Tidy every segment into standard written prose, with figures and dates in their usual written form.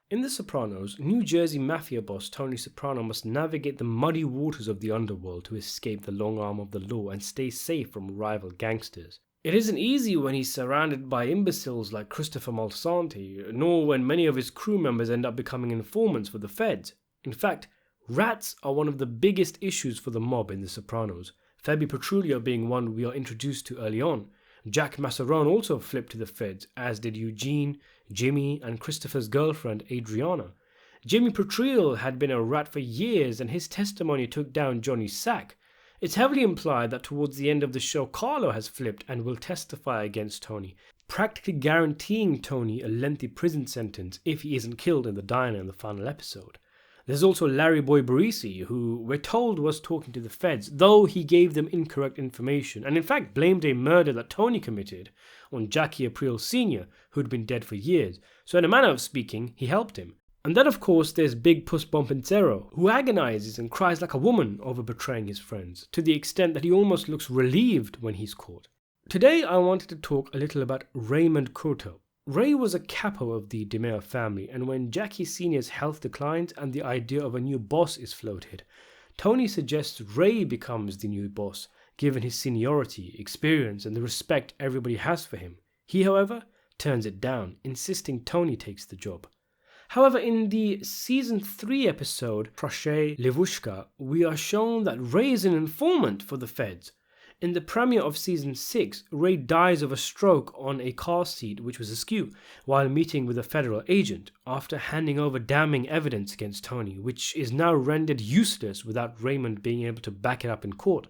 In The Sopranos, New Jersey mafia boss Tony Soprano must navigate the muddy waters of the underworld to escape the long arm of the law and stay safe from rival gangsters. It isn't easy when he's surrounded by imbeciles like Christopher Moltisanti, nor when many of his crew members end up becoming informants for the feds. In fact, rats are one of the biggest issues for the mob in The Sopranos, Febby Petrulio being one we are introduced to early on. Jack Masseron also flipped to the feds, as did Eugene, Jimmy, and Christopher's girlfriend Adriana. Jimmy Petril had been a rat for years, and his testimony took down Johnny's sack. It's heavily implied that towards the end of the show, Carlo has flipped and will testify against Tony, practically guaranteeing Tony a lengthy prison sentence if he isn't killed in the diner in the final episode. There's also Larry Boy Barisi, who we're told was talking to the feds, though he gave them incorrect information, and in fact blamed a murder that Tony committed on Jackie April Sr., who'd been dead for years, so in a manner of speaking, he helped him. And then of course there's Big Puss Bompincero, who agonizes and cries like a woman over betraying his friends, to the extent that he almost looks relieved when he's caught. Today I wanted to talk a little about Raymond Curto. Ray was a capo of the DiMeo family, and when Jackie Sr.'s health declines and the idea of a new boss is floated, Tony suggests Ray becomes the new boss, given his seniority, experience, and the respect everybody has for him. He, however, turns it down, insisting Tony takes the job. However, in the Season 3 episode, Proshey Levushka, we are shown that Ray is an informant for the feds. In the premiere of Season 6, Ray dies of a stroke on a car seat which was askew while meeting with a federal agent after handing over damning evidence against Tony, which is now rendered useless without Raymond being able to back it up in court.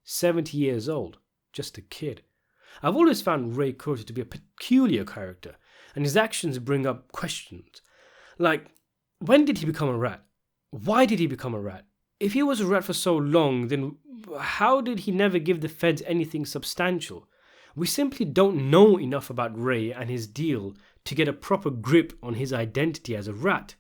70 years old, just a kid. I've always found Ray Curto to be a peculiar character, and his actions bring up questions. Like, when did he become a rat? Why did he become a rat? If he was a rat for so long, then how did he never give the feds anything substantial? We simply don't know enough about Ray and his deal to get a proper grip on his identity as a rat.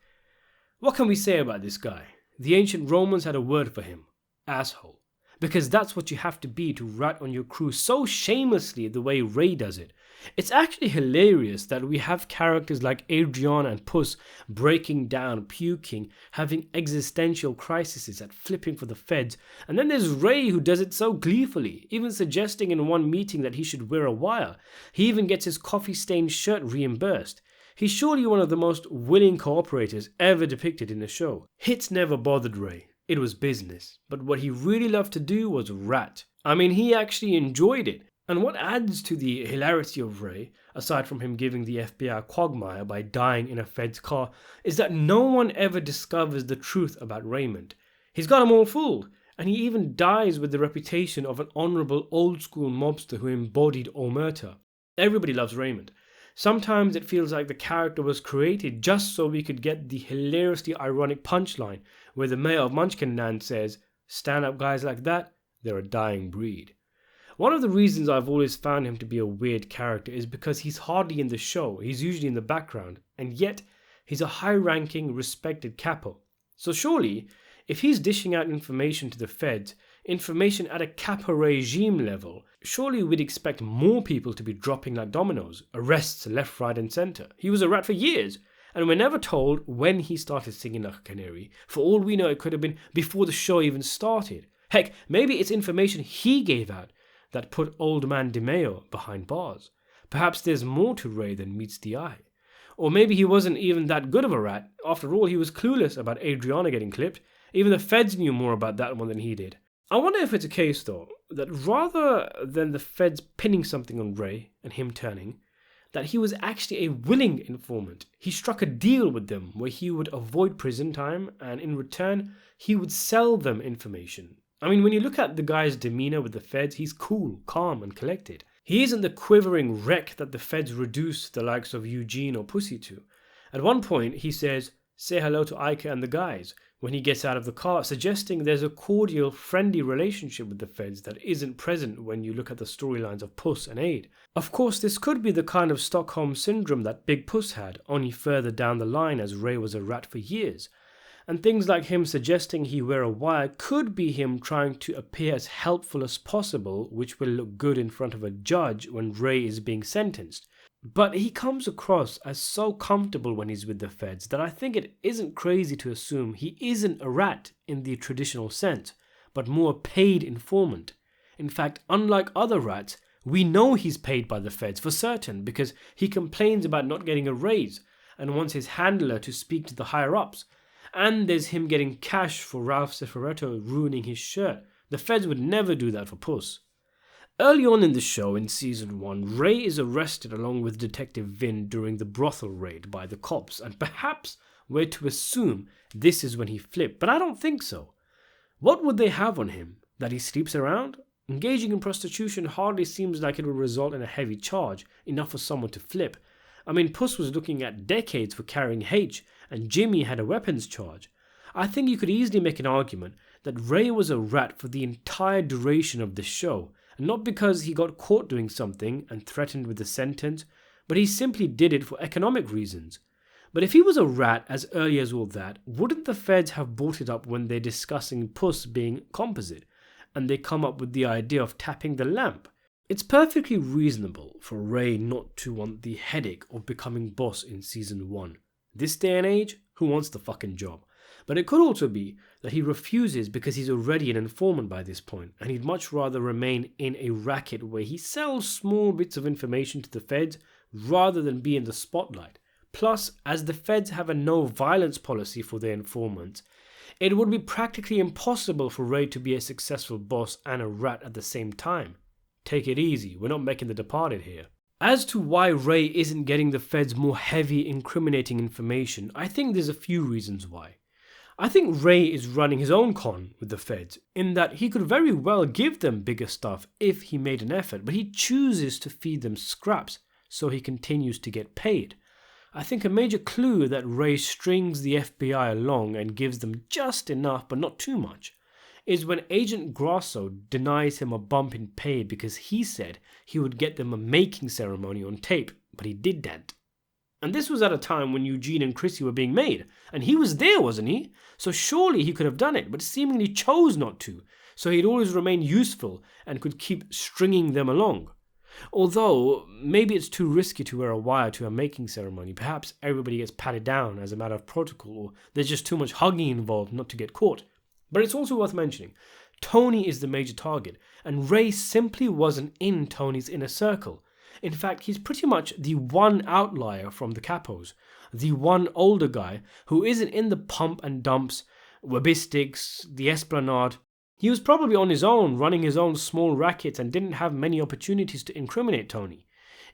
What can we say about this guy? The ancient Romans had a word for him: asshole. Because that's what you have to be to rat on your crew so shamelessly the way Ray does it. It's actually hilarious that we have characters like Adriana and Puss breaking down, puking, having existential crises at flipping for the feds, and then there's Ray who does it so gleefully, even suggesting in one meeting that he should wear a wire. He even gets his coffee-stained shirt reimbursed. He's surely one of the most willing cooperators ever depicted in the show. Hits never bothered Ray. It was business, but what he really loved to do was rat. I mean, he actually enjoyed it. And what adds to the hilarity of Ray, aside from him giving the FBI a quagmire by dying in a Fed's car, is that no one ever discovers the truth about Raymond. He's got them all fooled, and he even dies with the reputation of an honourable old-school mobster who embodied omerta. Everybody loves Raymond. Sometimes it feels like the character was created just so we could get the hilariously ironic punchline where the mayor of Munchkinland says, "Stand-up guys like that, they're a dying breed." One of the reasons I've always found him to be a weird character is because he's hardly in the show, he's usually in the background, and yet he's a high-ranking, respected capo. So surely, if he's dishing out information to the feds, information at a capo regime level, surely we'd expect more people to be dropping like dominoes, arrests left, right and centre. He was a rat for years, and we're never told when he started singing like a canary. For all we know, it could have been before the show even started. Heck, maybe it's information he gave out that put old man DiMeo behind bars. Perhaps there's more to Ray than meets the eye. Or maybe he wasn't even that good of a rat. After all, he was clueless about Adriana getting clipped. Even the feds knew more about that one than he did. I wonder if it's a case, though, that rather than the feds pinning something on Ray and him turning, that he was actually a willing informant. He struck a deal with them where he would avoid prison time, and in return, he would sell them information. I mean, when you look at the guy's demeanor with the feds, he's cool, calm, and collected. He isn't the quivering wreck that the feds reduce the likes of Eugene or Pussy to. At one point, he says, "Say hello to Ike and the guys," when he gets out of the car, suggesting there's a cordial, friendly relationship with the feds that isn't present when you look at the storylines of Puss and Aid. Of course, this could be the kind of Stockholm syndrome that Big Puss had, only further down the line as Ray was a rat for years. And things like him suggesting he wear a wire could be him trying to appear as helpful as possible, which will look good in front of a judge when Ray is being sentenced. But he comes across as so comfortable when he's with the feds that I think it isn't crazy to assume he isn't a rat in the traditional sense, but more a paid informant. In fact, unlike other rats, we know he's paid by the feds for certain because he complains about not getting a raise and wants his handler to speak to the higher-ups. And there's him getting cash for Ralph Cifaretto ruining his shirt. The feds would never do that for Puss. Early on in the show, in season 1, Ray is arrested along with Detective Vin during the brothel raid by the cops, and perhaps we're to assume this is when he flipped, but I don't think so. What would they have on him? That he sleeps around? Engaging in prostitution hardly seems like it will result in a heavy charge, enough for someone to flip. I mean, Puss was looking at decades for carrying H, and Jimmy had a weapons charge. I think you could easily make an argument that Ray was a rat for the entire duration of the show, and not because he got caught doing something and threatened with a sentence, but he simply did it for economic reasons. But if he was a rat as early as all that, wouldn't the feds have brought it up when they're discussing Puss being composite, and they come up with the idea of tapping the lamp? It's perfectly reasonable for Ray not to want the headache of becoming boss in season 1. This day and age, who wants the fucking job? But it could also be that he refuses because he's already an informant by this point, and he'd much rather remain in a racket where he sells small bits of information to the feds rather than be in the spotlight. Plus, as the feds have a no violence policy for their informants, it would be practically impossible for Ray to be a successful boss and a rat at the same time. Take it easy, we're not making The Departed here. As to why Ray isn't getting the feds more heavy incriminating information, I think there's a few reasons why. I think Ray is running his own con with the feds, in that he could very well give them bigger stuff if he made an effort, but he chooses to feed them scraps, so he continues to get paid. I think a major clue that Ray strings the FBI along and gives them just enough but not too much is when Agent Grasso denies him a bump in pay because he said he would get them a making ceremony on tape, but he didn't. And this was at a time when Eugene and Chrissy were being made, and he was there, wasn't he? So surely he could have done it, but seemingly chose not to, so he'd always remain useful and could keep stringing them along. Although, maybe it's too risky to wear a wire to a making ceremony. Perhaps everybody gets patted down as a matter of protocol, or there's just too much hugging involved not to get caught. But it's also worth mentioning, Tony is the major target, and Ray simply wasn't in Tony's inner circle. In fact, he's pretty much the one outlier from the capos, the one older guy who isn't in the pump and dumps, Webistics, the Esplanade. He was probably on his own, running his own small rackets, and didn't have many opportunities to incriminate Tony.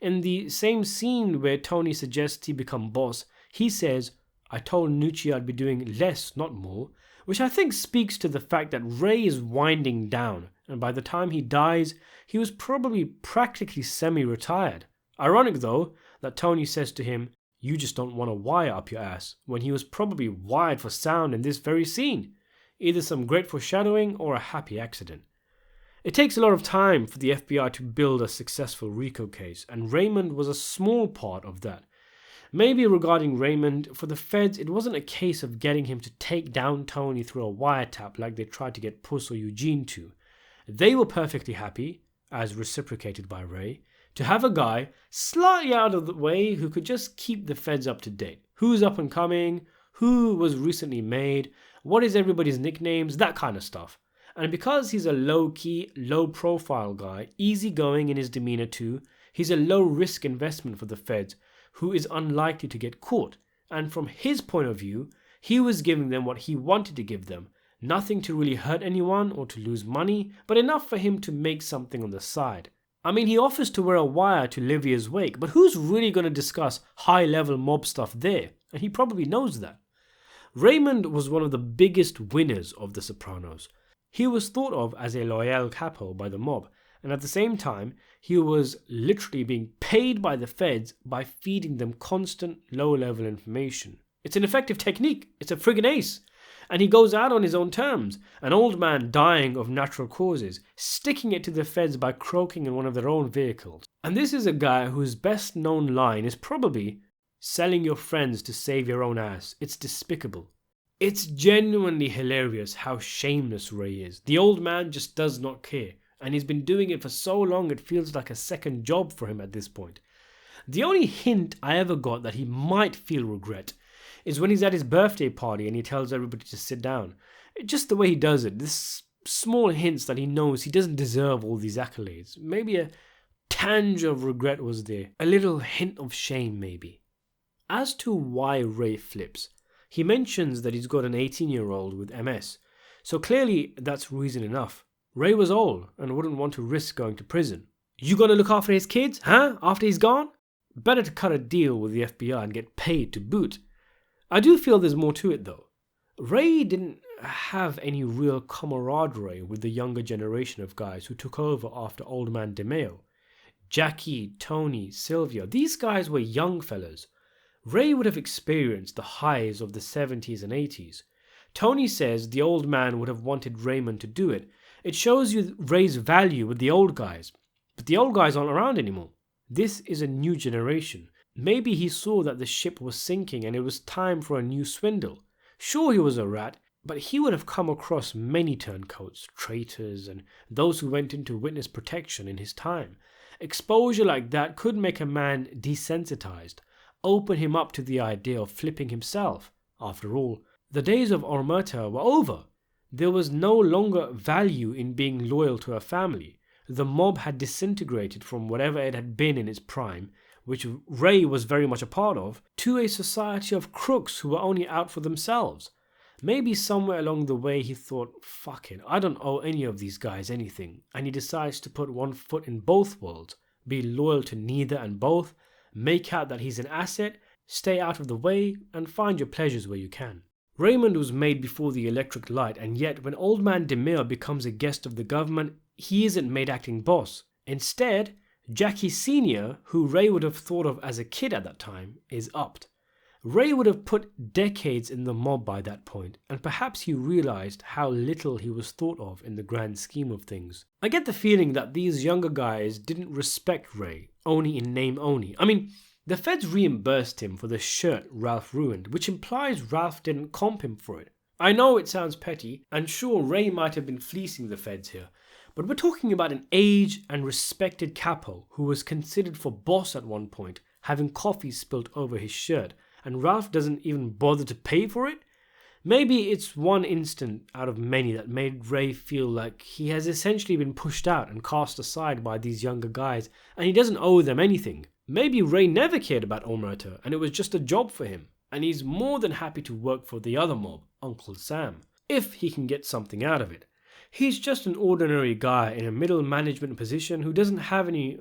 In the same scene where Tony suggests he become boss, he says, "I told Nucci I'd be doing less, not more," which I think speaks to the fact that Ray is winding down, and by the time he dies, he was probably practically semi-retired. Ironic though, that Tony says to him, "You just don't want a wire up your ass," when he was probably wired for sound in this very scene. Either some great foreshadowing or a happy accident. It takes a lot of time for the FBI to build a successful RICO case, and Raymond was a small part of that. Maybe regarding Raymond, for the feds it wasn't a case of getting him to take down Tony through a wiretap like they tried to get Puss or Eugene to. They were perfectly happy, as reciprocated by Ray, to have a guy slightly out of the way who could just keep the feds up to date. Who's up and coming, who was recently made, what is everybody's nicknames, that kind of stuff. And because he's a low-key, low-profile guy, easygoing in his demeanor too, he's a low-risk investment for the feds, who is unlikely to get caught. And from his point of view, he was giving them what he wanted to give them. Nothing to really hurt anyone or to lose money, but enough for him to make something on the side. I mean, he offers to wear a wire to Livia's wake, but who's really going to discuss high-level mob stuff there? And he probably knows that. Raymond was one of the biggest winners of The Sopranos. He was thought of as a loyal capo by the mob, and at the same time, he was literally being paid by the feds by feeding them constant low-level information. It's an effective technique. It's a friggin' ace. And he goes out on his own terms, an old man dying of natural causes, sticking it to the feds by croaking in one of their own vehicles. And this is a guy whose best known line is probably, "Selling your friends to save your own ass. It's despicable." It's genuinely hilarious how shameless Ray is. The old man just does not care, and he's been doing it for so long it feels like a second job for him at this point. The only hint I ever got that he might feel regret is when he's at his birthday party and he tells everybody to sit down. Just the way he does it, this small hints that he knows he doesn't deserve all these accolades. Maybe a tinge of regret was there, a little hint of shame maybe. As to why Ray flips, he mentions that he's got an 18-year-old with MS, so clearly that's reason enough. Ray was old and wouldn't want to risk going to prison. You gonna look after his kids, huh, after he's gone? Better to cut a deal with the FBI and get paid to boot. I do feel there's more to it though. Ray didn't have any real camaraderie with the younger generation of guys who took over after Old Man DeMeo. Jackie, Tony, Sylvia, these guys were young fellas. Ray would have experienced the highs of the 70s and 80s. Tony says the old man would have wanted Raymond to do it. It shows you Ray's value with the old guys. But the old guys aren't around anymore. This is a new generation. Maybe he saw that the ship was sinking and it was time for a new swindle. Sure, he was a rat, but he would have come across many turncoats, traitors, and those who went into witness protection in his time. Exposure like that could make a man desensitized, open him up to the idea of flipping himself. After all, the days of Omerta were over. There was no longer value in being loyal to a family. The mob had disintegrated from whatever it had been in its prime, which Ray was very much a part of, to a society of crooks who were only out for themselves. Maybe somewhere along the way he thought, fuck it, I don't owe any of these guys anything, and he decides to put one foot in both worlds, be loyal to neither and both, make out that he's an asset, stay out of the way, and find your pleasures where you can. Raymond was made before the electric light, and yet when Old Man DeMille becomes a guest of the government, he isn't made acting boss. Instead, Jackie Sr., who Ray would have thought of as a kid at that time, is upped. Ray would have put decades in the mob by that point, and perhaps he realized how little he was thought of in the grand scheme of things. I get the feeling that these younger guys didn't respect Ray, only in name only. I mean, the feds reimbursed him for the shirt Ralph ruined, which implies Ralph didn't comp him for it. I know it sounds petty, and sure, Ray might have been fleecing the feds here, but we're talking about an aged and respected capo who was considered for boss at one point, having coffee spilt over his shirt, and Ralph doesn't even bother to pay for it? Maybe it's one instant out of many that made Ray feel like he has essentially been pushed out and cast aside by these younger guys, and he doesn't owe them anything. Maybe Ray never cared about Omerta, and it was just a job for him, and he's more than happy to work for the other mob, Uncle Sam, if he can get something out of it. He's just an ordinary guy in a middle management position who doesn't have any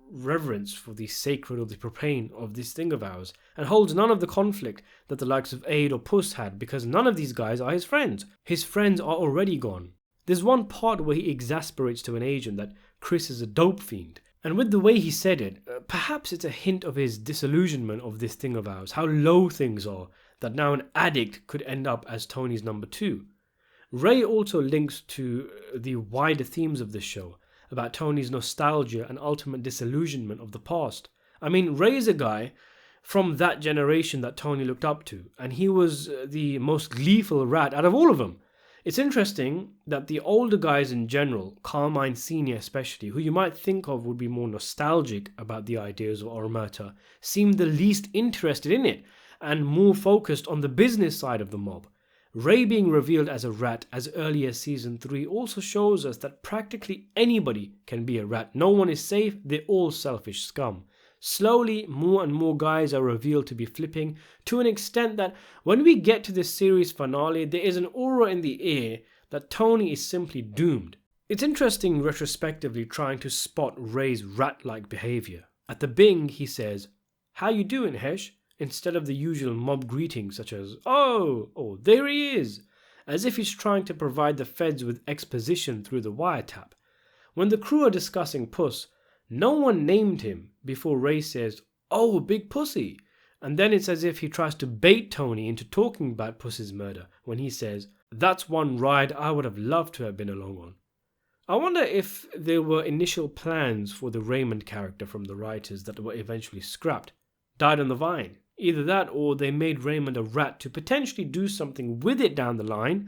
reverence for the sacred or the profane of this thing of ours, and holds none of the conflict that the likes of Aid or Puss had, because none of these guys are his friends. His friends are already gone. There's one part where he exasperates to an agent that Chris is a dope fiend, and with the way he said it, perhaps it's a hint of his disillusionment of this thing of ours, how low things are, that now an addict could end up as Tony's number 2. Ray also links to the wider themes of this show, about Tony's nostalgia and ultimate disillusionment of the past. I mean, Ray's a guy from that generation that Tony looked up to, and he was the most gleeful rat out of all of them. It's interesting that the older guys in general, Carmine Sr. especially, who you might think of would be more nostalgic about the ideas of Omerta, seemed the least interested in it, and more focused on the business side of the mob. Ray being revealed as a rat as early as season 3 also shows us that practically anybody can be a rat. No one is safe, they're all selfish scum. Slowly, more and more guys are revealed to be flipping, to an extent that when we get to this series finale, there is an aura in the air that Tony is simply doomed. It's interesting retrospectively trying to spot Ray's rat-like behavior. At the Bing, he says, "How you doing, Hesh?" instead of the usual mob greetings such as, oh, there he is, as if he's trying to provide the feds with exposition through the wiretap. When the crew are discussing Puss, no one named him before Ray says, "Oh, big pussy," and then it's as if he tries to bait Tony into talking about Puss's murder when he says, "That's one ride I would have loved to have been along on." I wonder if there were initial plans for the Raymond character from the writers that were eventually scrapped, died on the vine. Either that or they made Raymond a rat to potentially do something with it down the line,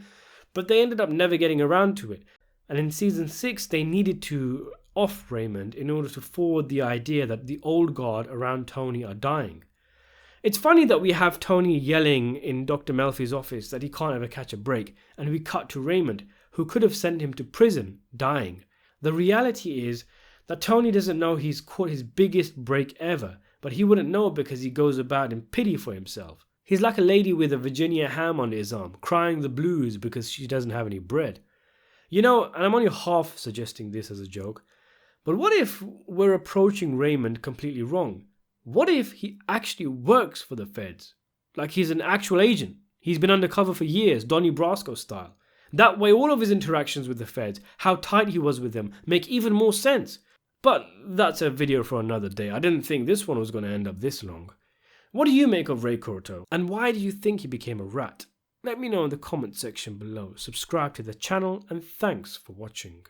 but they ended up never getting around to it. And in season 6 they needed to off Raymond in order to forward the idea that the old guard around Tony are dying. It's funny that we have Tony yelling in Dr. Melfi's office that he can't ever catch a break, and we cut to Raymond, who could have sent him to prison, dying. The reality is that Tony doesn't know he's caught his biggest break ever, but he wouldn't know because he goes about in pity for himself. He's like a lady with a Virginia ham on his arm, crying the blues because she doesn't have any bread. You know, and I'm only half suggesting this as a joke, but what if we're approaching Raymond completely wrong? What if he actually works for the feds? Like he's an actual agent. He's been undercover for years, Donnie Brasco style. That way all of his interactions with the feds, how tight he was with them, make even more sense. But that's a video for another day. I didn't think this one was going to end up this long. What do you make of Ray Curto? And why do you think he became a rat? Let me know in the comment section below. Subscribe to the channel and thanks for watching.